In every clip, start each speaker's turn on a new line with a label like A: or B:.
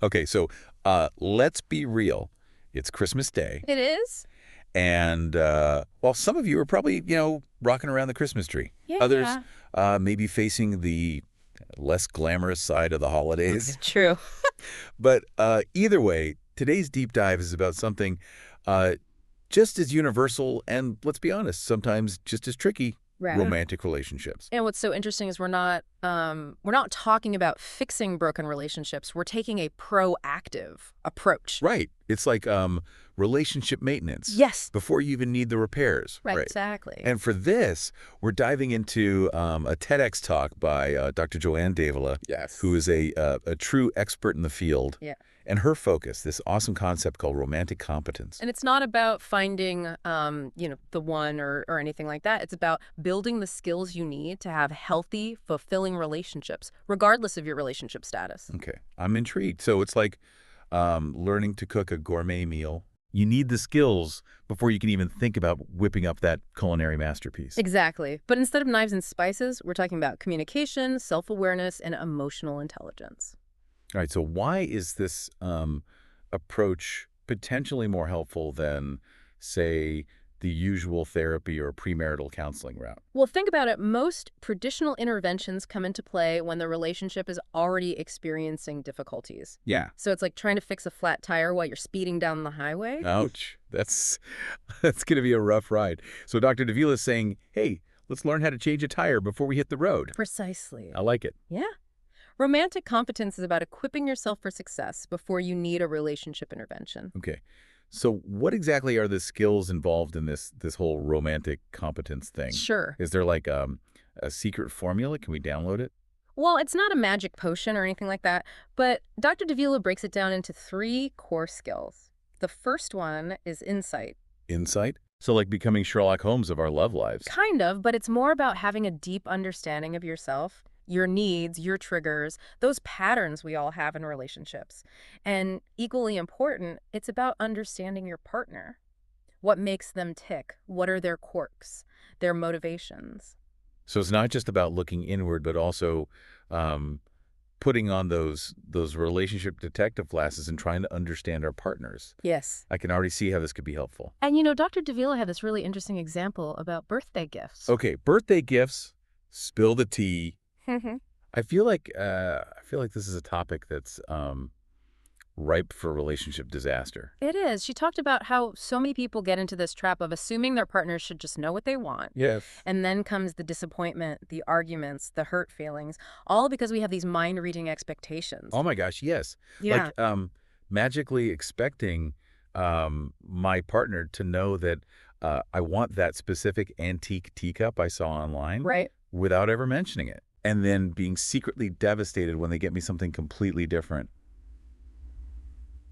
A: Okay, so let's be real. It's Christmas Day,
B: It is?
A: and well, some of you are probably, rocking around the Christmas tree. Others
B: Yeah.
A: maybe facing the less glamorous side of the holidays.
B: True.
A: But either way, today's deep dive is about something uh, just as universal and, let's be honest, sometimes just as tricky,
B: Right.
A: romantic relationships.
B: And what's so interesting is we're not talking about fixing broken relationships. We're taking a proactive approach.
A: Right. It's like relationship maintenance.
B: Yes.
A: Before you even need the repairs.
B: Right. Exactly.
A: And for this, we're diving into a TEDx talk by Dr. Joanne Davila,
C: Yes.
A: who is a true expert in the field.
B: Yeah.
A: And her focus, this awesome concept called romantic competence.
B: And it's not about finding, the one or anything like that. It's about building the skills you need to have healthy, fulfilling relationships, regardless of your relationship status.
A: Okay, I'm intrigued. So it's like learning to cook a gourmet meal. You need the skills before you can even think about whipping up that culinary masterpiece.
B: Exactly. But instead of knives and spices, we're talking about communication, self-awareness, and emotional intelligence.
A: All right, so why is this approach potentially more helpful than, say, the usual therapy or premarital counseling route?
B: Well, think about it. Most traditional interventions come into play when the relationship is already experiencing difficulties.
A: Yeah.
B: So it's like trying to fix a flat tire while you're speeding down the highway.
A: Ouch. That's going to be a rough ride. So Dr. Davila is saying, hey, let's learn how to change a tire before we hit the road.
B: Precisely.
A: I like it.
B: Yeah. Romantic competence is about equipping yourself for success before you need a relationship intervention.
A: Okay. So what exactly are the skills involved in this whole romantic competence thing?
B: Sure.
A: Is there like a secret formula? Can we download it?
B: Well, it's not a magic potion or anything like that, but Dr. Davila breaks it down into 3 core skills. The first one is insight.
A: Insight? So like becoming Sherlock Holmes of our love lives.
B: Kind of, but it's more about having a deep understanding of yourself, your needs, your triggers, those patterns we all have in relationships. And equally important, it's about understanding your partner. What makes them tick? What are their quirks, their motivations?
A: So it's not just about looking inward, but also putting on those relationship detective glasses and trying to understand our partners.
B: Yes.
A: I can already see how this could be helpful.
B: And Dr. Davila had this really interesting example about birthday gifts.
A: Okay, birthday gifts, spill the tea. I feel like this is a topic that's ripe for relationship disaster.
B: It is. She talked about how so many people get into this trap of assuming their partners should just know what they want.
A: Yes.
B: And then comes the disappointment, the arguments, the hurt feelings, all because we have these mind-reading expectations.
A: Oh my gosh, yes.
B: Yeah.
A: Like magically expecting my partner to know that I want that specific antique teacup I saw online.
B: Right.
A: Without ever mentioning it. And then being secretly devastated when they get me something completely different.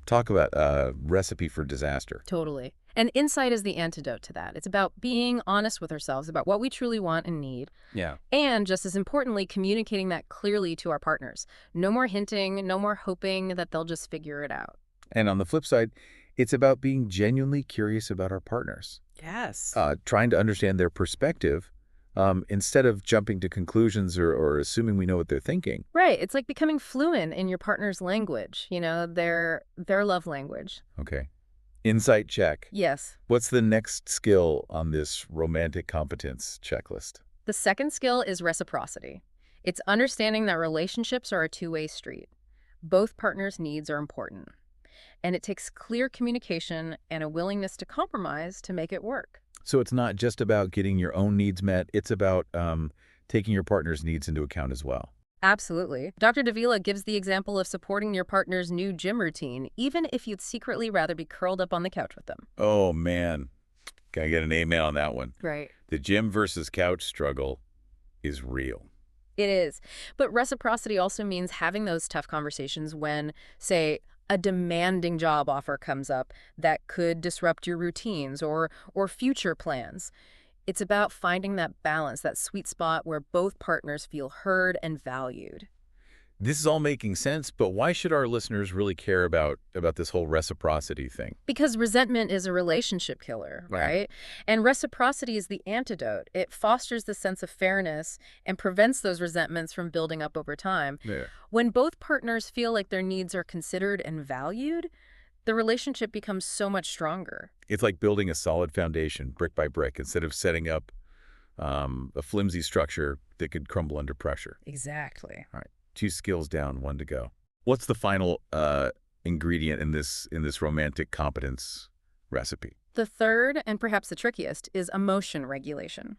A: Talk about a recipe for disaster.
B: Totally. And insight is the antidote to that. It's about being honest with ourselves about what we truly want and need.
A: Yeah.
B: And just as importantly, communicating that clearly to our partners. No more hinting, no more hoping that they'll just figure it out.
A: And on the flip side, it's about being genuinely curious about our partners.
B: Yes.
A: Trying to understand their perspective instead of jumping to conclusions or assuming we know what they're thinking.
B: Right. It's like becoming fluent in your partner's language, their love language.
A: Okay. Insight check.
B: Yes.
A: What's the next skill on this romantic competence checklist?
B: The second skill is reciprocity. It's understanding that relationships are a two-way street. Both partners' needs are important. And it takes clear communication and a willingness to compromise to make it work.
A: So it's not just about getting your own needs met. It's about taking your partner's needs into account as well.
B: Absolutely. Dr. Davila gives the example of supporting your partner's new gym routine, even if you'd secretly rather be curled up on the couch with them.
A: Oh, man. Gotta get an amen on that one.
B: Right.
A: The gym versus couch struggle is real.
B: It is. But reciprocity also means having those tough conversations when, say, a demanding job offer comes up that could disrupt your routines or future plans. It's about finding that balance, that sweet spot where both partners feel heard and valued.
A: This is all making sense, but why should our listeners really care about this whole reciprocity thing?
B: Because resentment is a relationship killer,
A: Yeah.
B: right? And reciprocity is the antidote. It fosters the sense of fairness and prevents those resentments from building up over time.
A: Yeah.
B: When both partners feel like their needs are considered and valued, the relationship becomes so much stronger.
A: It's like building a solid foundation brick by brick instead of setting up a flimsy structure that could crumble under pressure.
B: Exactly.
A: All right, 2 skills down, 1 to go. What's the final ingredient in this romantic competence recipe?
B: The third, and perhaps the trickiest, is emotion regulation.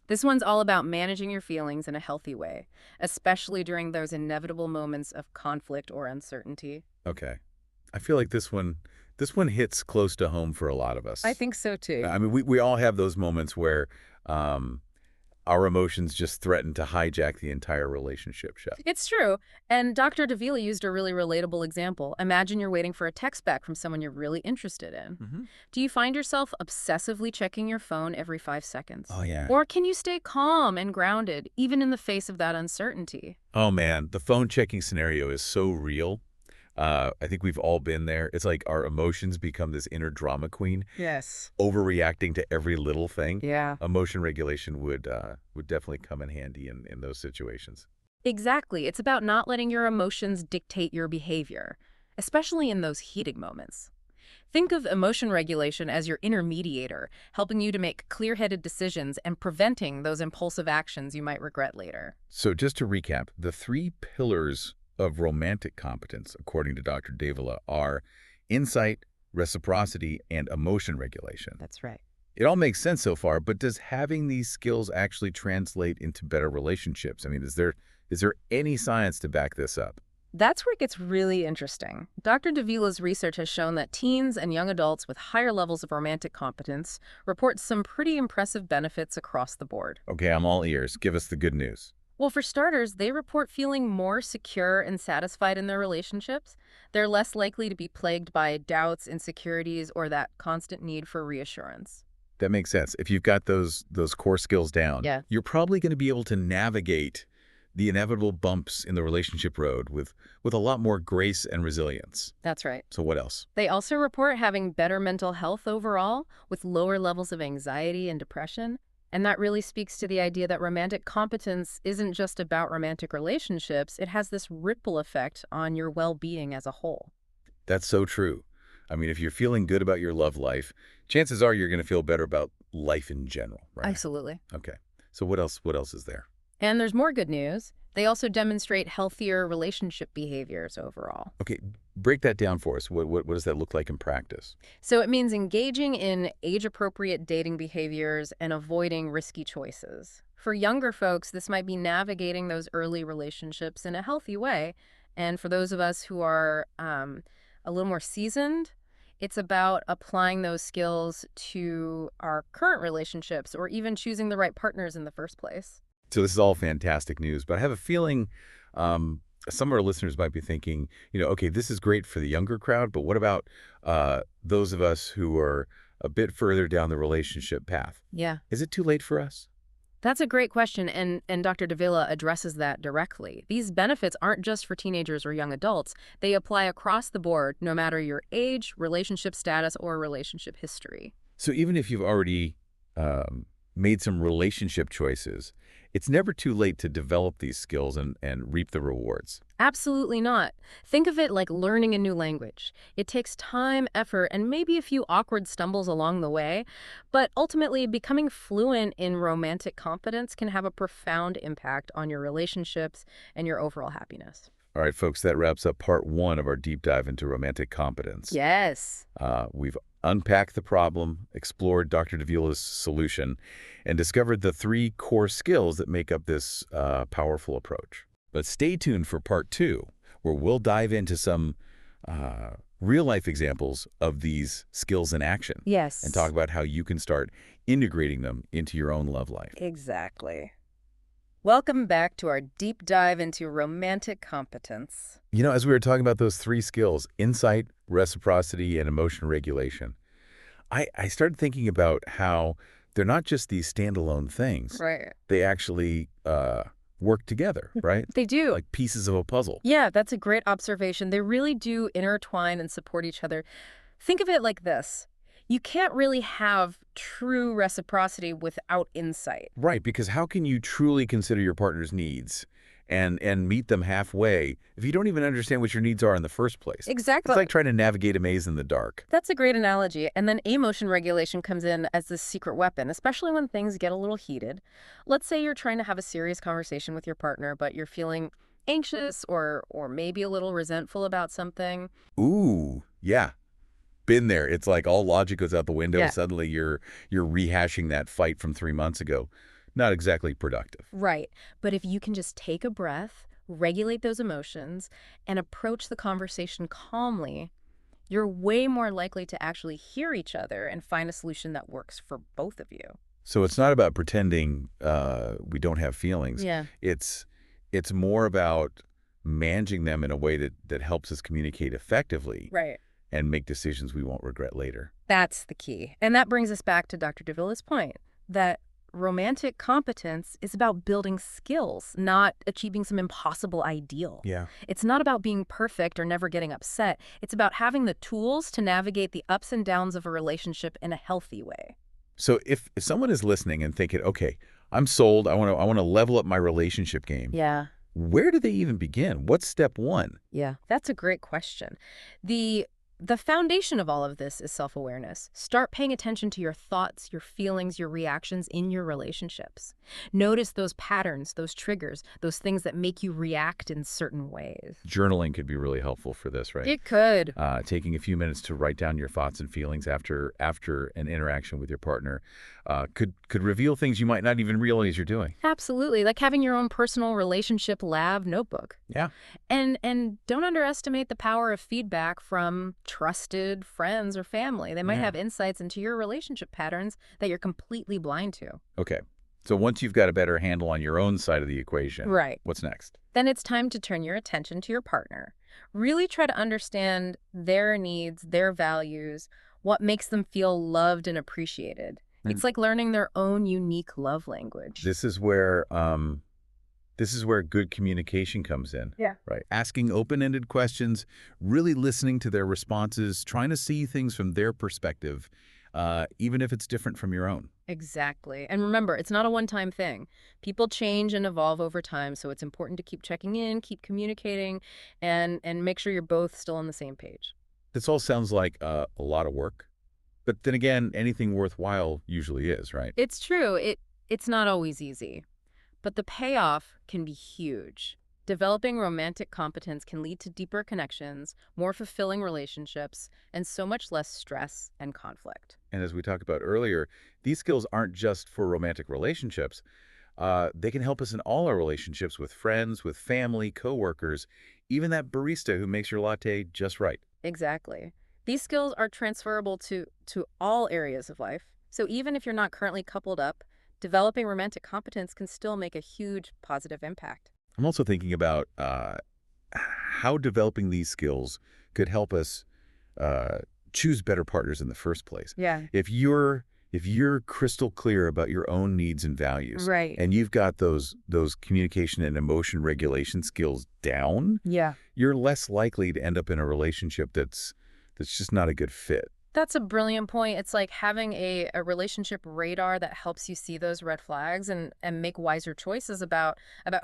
B: This one's all about managing your feelings in a healthy way, especially during those inevitable moments of conflict or uncertainty.
A: Okay, I feel like this one hits close to home for a lot of
B: I
A: us.
B: think so too.
A: I mean, we all have those moments where um, our emotions just threaten to hijack the entire relationship, Chef.
B: It's true. And Dr. Davila used a really relatable example. Imagine you're waiting for a text back from someone you're really interested in.
A: Hmm.
B: Do you find yourself obsessively checking your phone every 5 seconds?
A: Oh, yeah.
B: Or can you stay calm and grounded, even in the face of that uncertainty?
A: Oh, man, the phone checking scenario is so real. I think we've all been there. It's like our emotions become this inner drama queen,
B: Yes.
A: overreacting to every little thing.
B: Yeah.
A: Emotion regulation would definitely come in handy in those situations.
B: Exactly. It's about not letting your emotions dictate your behavior, especially in those heated moments. Think of emotion regulation as your intermediator, helping you to make clear-headed decisions and preventing those impulsive actions you might regret later.
A: So just to recap, the 3 pillars of romantic competence, according to Dr. Davila, are insight, reciprocity, and emotion regulation.
B: That's right.
A: It all makes sense so far, but does having these skills actually translate into better relationships? I mean, is there any science to back this up?
B: That's where it gets really interesting. Dr. Davila's research has shown that teens and young adults with higher levels of romantic competence report some pretty impressive benefits across the board.
A: Okay, I'm all ears. Give us the good news.
B: Well, for starters, they report feeling more secure and satisfied in their relationships. They're less likely to be plagued by doubts, insecurities, or that constant need for reassurance.
A: That makes sense. If you've got those core skills down,
B: Yeah.
A: you're probably going to be able to navigate the inevitable bumps in the relationship road with a lot more grace and resilience.
B: That's right.
A: So what else?
B: They also report having better mental health overall, with lower levels of anxiety and depression. And that really speaks to the idea that romantic competence isn't just about romantic relationships. It has this ripple effect on your well-being as a whole.
A: That's so true. I mean, if you're feeling good about your love life, chances are you're going to feel better about life in general, right?
B: Absolutely.
A: Okay. So what else? What else is there?
B: And there's more good news. They also demonstrate healthier relationship behaviors overall.
A: Okay, break that down for us. What does that look like in practice?
B: So it means engaging in age-appropriate dating behaviors and avoiding risky choices. For younger folks, this might be navigating those early relationships in a healthy way. And for those of us who are a little more seasoned, it's about applying those skills to our current relationships or even choosing the right partners in the first place.
A: So this is all fantastic news, but I have a feeling some of our listeners might be thinking, okay, this is great for the younger crowd, but what about those of us who are a bit further down the relationship path?
B: Yeah.
A: Is it too late for us?
B: That's a great question, and Dr. Davila addresses that directly. These benefits aren't just for teenagers or young adults. They apply across the board, no matter your age, relationship status, or relationship history.
A: So even if you've already made some relationship choices, it's never too late to develop these skills and reap the rewards.
B: Absolutely not. Think of it like learning a new language. It takes time, effort, and maybe a few awkward stumbles along the way, but ultimately becoming fluent in romantic competence can have a profound impact on your relationships and your overall happiness.
A: All right, folks, that wraps up part 1 of our deep dive into romantic competence.
B: Yes.
A: We've unpacked the problem, explored Dr. Davila's solution, and discovered the 3 core skills that make up this powerful approach. But stay tuned for part 2, where we'll dive into some real-life examples of these skills in action.
B: Yes.
A: And talk about how you can start integrating them into your own love life.
B: Exactly. Welcome back to our deep dive into romantic competence.
A: As we were talking about those 3 skills, insight, reciprocity, and emotion regulation, I started thinking about how they're not just these standalone things.
B: Right.
A: They actually work together, right?
B: They do.
A: Like pieces of a puzzle.
B: Yeah, that's a great observation. They really do intertwine and support each other. Think of it like this. You can't really have true reciprocity without insight.
A: Right, because how can you truly consider your partner's needs and meet them halfway if you don't even understand what your needs are in the first place? It's
B: Exactly.
A: like trying to navigate a maze in the dark.
B: That's a great analogy. And then emotion regulation comes in as this secret weapon, especially when things get a little heated. Let's say you're trying to have a serious conversation with your partner, but you're feeling anxious or maybe a little resentful about something.
A: Ooh, yeah. Been there. It's like all logic goes out the window.
B: Yeah.
A: Suddenly you're rehashing that fight from 3 months ago. Not exactly productive.
B: Right. But if you can just take a breath, regulate those emotions, and approach the conversation calmly, you're way more likely to actually hear each other and find a solution that works for both of you.
A: So it's not about pretending we don't have feelings.
B: Yeah.
A: It's more about managing them in a way that helps us communicate effectively
B: Right.
A: and make decisions we won't regret later.
B: That's the key. And that brings us back to Dr. Davila's point that romantic competence is about building skills, not achieving some impossible ideal.
A: Yeah.
B: It's not about being perfect or never getting upset. It's about having the tools to navigate the ups and downs of a relationship in a healthy way.
A: So if someone is listening and thinking, okay, I'm sold, I want to level up my relationship game,
B: Yeah.
A: where do they even begin? What's step one?
B: Yeah, that's a great question. The foundation of all of this is self-awareness. Start paying attention to your thoughts, your feelings, your reactions in your relationships. Notice those patterns, those triggers, those things that make you react in certain ways.
A: Journaling could be really helpful for this, right?
B: It could.
A: Taking a few minutes to write down your thoughts and feelings after an interaction with your partner could reveal things you might not even realize you're doing.
B: Absolutely, like having your own personal relationship lab notebook.
A: Yeah.
B: And don't underestimate the power of feedback from trusted friends or family. They might
A: Yeah.
B: have insights into your relationship patterns that you're completely blind to.
A: Okay. So once you've got a better handle on your own side of the equation,
B: Right.
A: what's next?
B: Then it's time to turn your attention to your partner. Really try to understand their needs, their values, what makes them feel loved and appreciated.
A: And-
B: It's like learning their own unique love language.
A: This is where good communication comes in.
B: Yeah.
A: Right. Asking open-ended questions, really listening to their responses, trying to see things from their perspective, even if it's different from your own.
B: Exactly. And remember, it's not a one-time thing. People change and evolve over time, so it's important to keep checking in, keep communicating, and make sure you're both still on the same page.
A: This all sounds like a lot of work. But then again, anything worthwhile usually is, right?
B: It's true. It's not always easy, but the payoff can be huge. Developing romantic competence can lead to deeper connections, more fulfilling relationships, and so much less stress and conflict.
A: And as we talked about earlier, these skills aren't just for romantic relationships. They can help us in all our relationships with friends, with family, coworkers, even that barista who makes your latte just right.
B: Exactly. These skills are transferable to all areas of life. So even if you're not currently coupled up, developing romantic competence can still make a huge positive impact.
A: I'm also thinking about how developing these skills could help us choose better partners in the first place.
B: Yeah.
A: If you're crystal clear about your own needs and values,
B: Right.
A: and you've got those communication and emotion regulation skills down,
B: Yeah.
A: you're less likely to end up in a relationship that's just not a good fit.
B: That's a brilliant point. It's like having a relationship radar that helps you see those red flags and make wiser choices about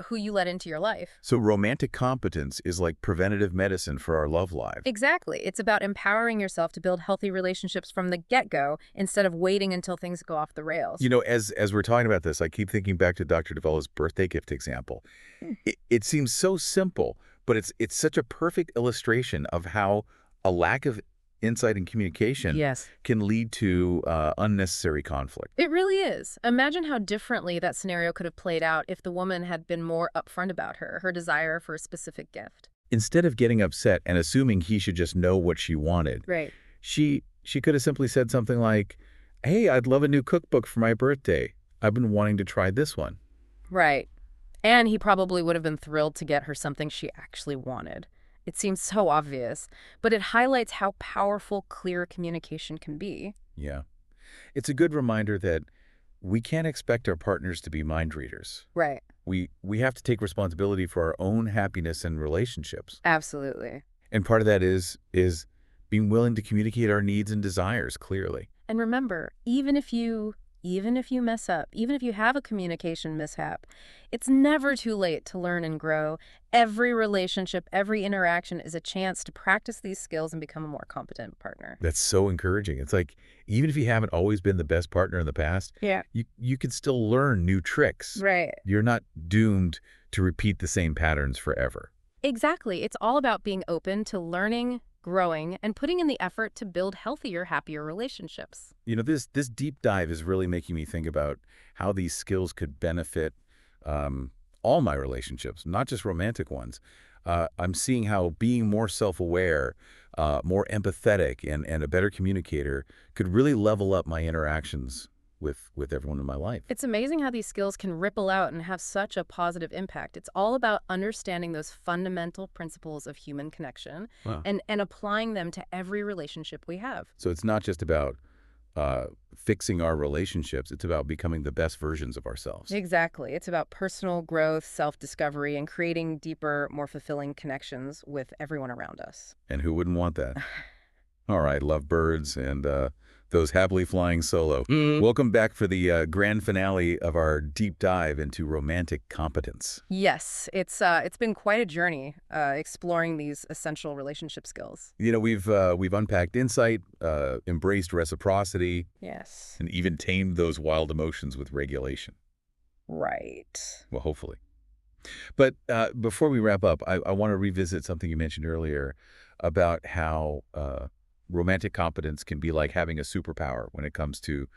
B: who you let into your life.
A: So romantic competence is like preventative medicine for our love life.
B: Exactly. It's about empowering yourself to build healthy relationships from the get-go instead of waiting until things go off the rails.
A: You know, as we're talking about this, I keep thinking back to Dr. DeVella's birthday gift example. It seems so simple, but it's such a perfect illustration of how a lack of insight and communication
B: Yes.
A: can lead to unnecessary conflict.
B: It really is. Imagine how differently that scenario could have played out if the woman had been more upfront about her desire for a specific gift.
A: Instead of getting upset and assuming he should just know what she wanted,
B: Right.
A: she could have simply said something like, "Hey, I'd love a new cookbook for my birthday. I've been wanting to try this one."
B: Right. And he probably would have been thrilled to get her something she actually wanted. It seems so obvious, but it highlights how powerful clear communication can be.
A: Yeah. It's a good reminder that we can't expect our partners to be mind readers.
B: Right.
A: We have to take responsibility for our own happiness and relationships.
B: Absolutely.
A: And part of that is being willing to communicate our needs and desires clearly.
B: And remember, even if you mess up, even if you have a communication mishap, it's never too late to learn and grow. Every relationship, every interaction is a chance to practice these skills and become a more competent partner.
A: That's so encouraging. It's like, even if you haven't always been the best partner in the past,
B: Yeah.
A: you can still learn new tricks.
B: Right.
A: You're not doomed to repeat the same patterns forever.
B: Exactly. It's all about being open to learning, growing, and putting in the effort to build healthier, happier relationships.
A: This deep dive is really making me think about how these skills could benefit all my relationships, not just romantic ones. I'm seeing how being more self-aware, more empathetic, and a better communicator could really level up my interactions with everyone in my life.
B: It's amazing how these skills can ripple out and have such a positive impact. It's all about understanding those fundamental principles of human connection
A: Wow.
B: and applying them to every relationship we have.
A: So it's not just about fixing our relationships. It's about becoming the best versions of ourselves.
B: Exactly. It's about personal growth, self-discovery, and creating deeper, more fulfilling connections with everyone around us.
A: And who wouldn't want that? All right, lovebirds and those happily flying solo. Welcome back for the grand finale of our deep dive into romantic competence.
B: Yes, it's been quite a journey exploring these essential relationship skills.
A: We've unpacked insight, embraced reciprocity,
B: Yes.
A: and even tamed those wild emotions with regulation.
B: Right.
A: Well, hopefully. But before we wrap up, I want to revisit something you mentioned earlier about how romantic competence can be like having a superpower when it comes to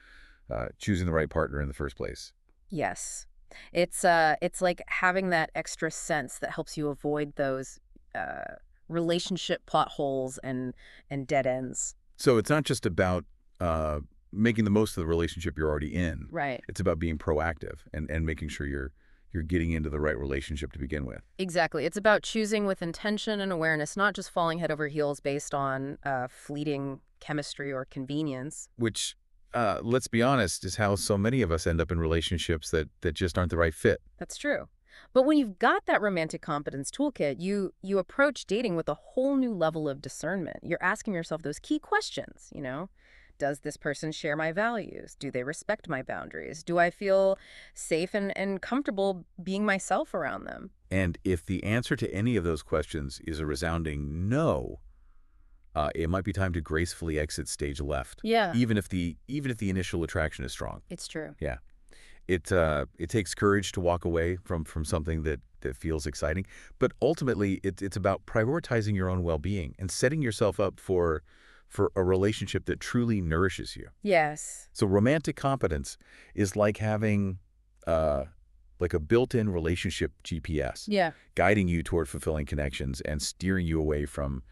A: choosing the right partner in the first place.
B: Yes. It's like having that extra sense that helps you avoid those relationship plot holes and dead ends.
A: So it's not just about making the most of the relationship you're already in.
B: Right.
A: It's about being proactive and making sure you're getting into the right relationship to begin with.
B: Exactly. It's about choosing with intention and awareness, not just falling head over heels based on fleeting chemistry or convenience.
A: Which, let's be honest, is how so many of us end up in relationships that just aren't the right fit.
B: That's true. But when you've got that romantic competence toolkit, you approach dating with a whole new level of discernment. You're asking yourself those key questions. Does this person share my values? Do they respect my boundaries? Do I feel safe and comfortable being myself around them?
A: And if the answer to any of those questions is a resounding no, it might be time to gracefully exit stage left.
B: Yeah.
A: Even if the initial attraction is strong.
B: It's true.
A: Yeah. It takes courage to walk away from something that feels exciting, but ultimately it's about prioritizing your own well-being and setting yourself up for a relationship that truly nourishes you.
B: Yes.
A: So romantic competence is like having like a built-in relationship GPS,
B: Yeah.
A: guiding you toward fulfilling connections and steering you away from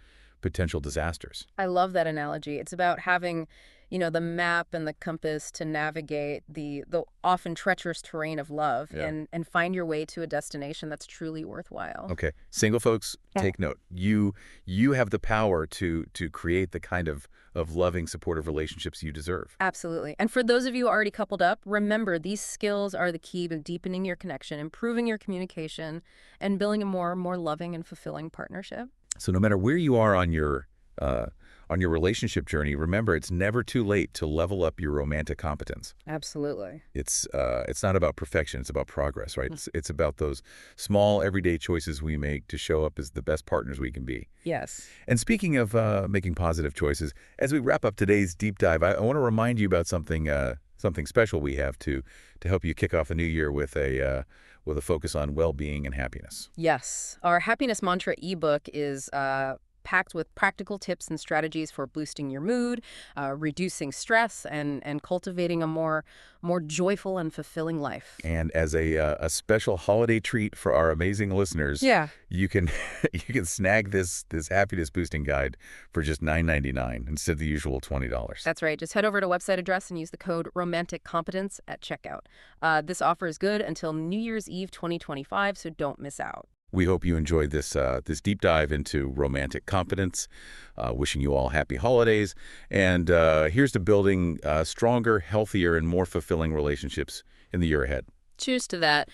A: potential disasters.
B: I love that analogy. It's about having, the map and the compass to navigate the often treacherous terrain of love
A: Yeah.
B: and find your way to a destination that's truly worthwhile.
A: Okay, single folks,
B: Yeah.
A: take note. You have the power to create the kind of loving, supportive relationships you deserve.
B: Absolutely. And for those of you already coupled up, remember these skills are the key to deepening your connection, improving your communication, and building a more loving and fulfilling partnership.
A: So no matter where you are on your relationship journey, remember it's never too late to level up your romantic competence.
B: Absolutely.
A: It's not about perfection, it's about progress, right? It's about those small everyday choices we make to show up as the best partners we can be.
B: Yes.
A: And speaking of making positive choices, as we wrap up today's deep dive, I want to remind you about something special we have to help you kick off the new year with a focus on well-being and happiness.
B: Yes. Our happiness mantra ebook is packed with practical tips and strategies for boosting your mood, reducing stress, and cultivating a more joyful and fulfilling life.
A: And as a special holiday treat for our amazing listeners,
B: Yeah.
A: you can snag this happiness boosting guide for just $9.99 instead of the usual $20.
B: That's right. Just head over to website address and use the code Romantic Competence at checkout. This offer is good until New Year's Eve 2025, so don't miss out.
A: We hope you enjoyed this deep dive into romantic competence. Wishing you all happy holidays. And here's to building stronger, healthier, and more fulfilling relationships in the year ahead.
B: Cheers to that.